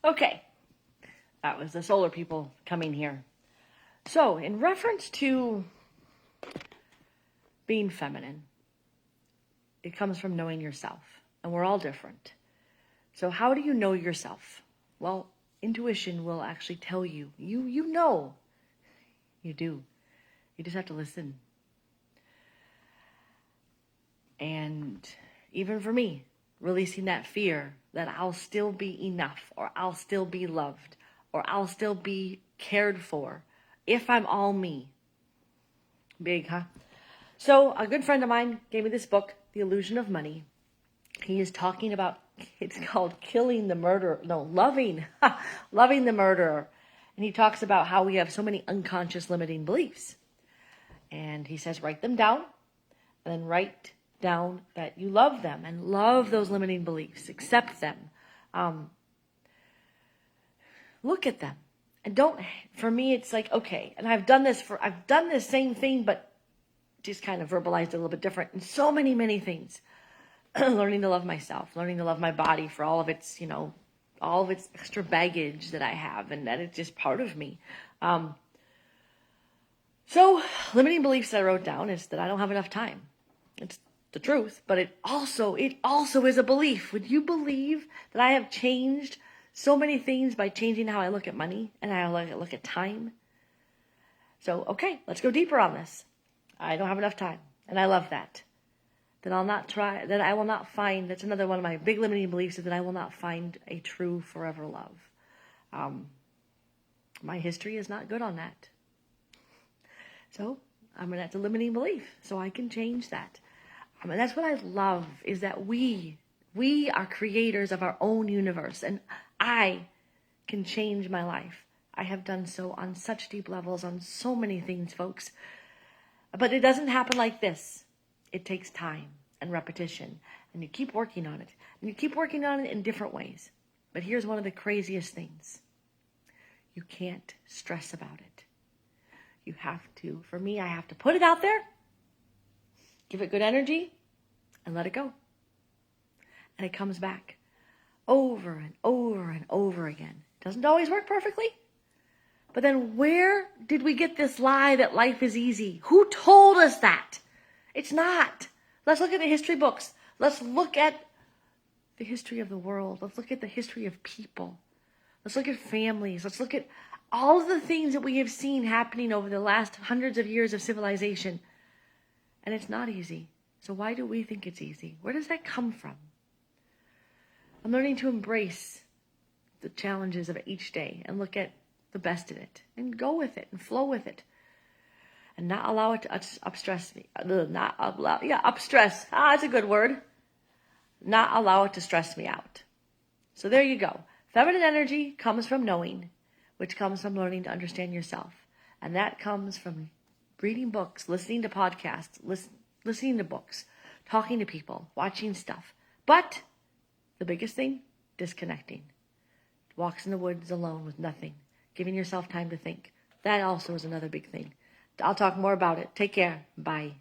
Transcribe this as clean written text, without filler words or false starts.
Okay, that was the solar people coming here. So, in reference to being feminine, it comes from knowing yourself, and we're all different. So how do you know yourself? Well, intuition will actually tell you. You know. You do. You just have to listen. And even for me, releasing that fear that I'll still be enough, or I'll still be loved, or I'll still be cared for if I'm all me. Big, huh? So a good friend of mine gave me this book, The Illusion of Money. He is talking about, it's called Loving the Murderer. And he talks about how we have so many unconscious limiting beliefs. And he says, write them down, and then write down that you love them and love those limiting beliefs, accept them. Look at them. And for me, it's like, okay, and I've done this same thing, but just kind of verbalized a little bit different in so many things. Learning to love myself, learning to love my body for all of its, all of its extra baggage that I have, and that it's just part of me. So limiting beliefs that I wrote down is that I don't have enough time. It's the truth, but it also is a belief. Would you believe that I have changed so many things by changing how I look at money and how I look at time? So, okay, let's go deeper on this. I don't have enough time, and I love that. That I will not find, that's another one of my big limiting beliefs, is that I will not find a true forever love. My history is not good on that. So, that's a limiting belief, so I can change that. And that's what I love, is that we are creators of our own universe, and I can change my life. I have done so on such deep levels, on so many things, folks. But it doesn't happen like this. It takes time and repetition, and you keep working on it. And you keep working on it in different ways. But here's one of the craziest things. You can't stress about it. You have to, for me, I have to put it out there, give it good energy, and let it go. And it comes back over and over and over again. Doesn't always work perfectly. But then where did we get this lie that life is easy? Who told us that? It's not. Let's look at the history books. Let's look at the history of the world. Let's look at the history of people. Let's look at families. Let's look at all of the things that we have seen happening over the last hundreds of years of civilization. And it's not easy. So why do we think it's easy? Where does that come from? I'm learning to embrace the challenges of each day and look at the best in it and go with it and flow with it and not allow it to upstress me. Upstress. That's a good word. Not allow it to stress me out. So there you go. Feminine energy comes from knowing, which comes from learning to understand yourself. And that comes from reading books, listening to podcasts, listening to books, talking to people, watching stuff. But the biggest thing, disconnecting. Walks in the woods alone with nothing. Giving yourself time to think. That also is another big thing. I'll talk more about it. Take care. Bye.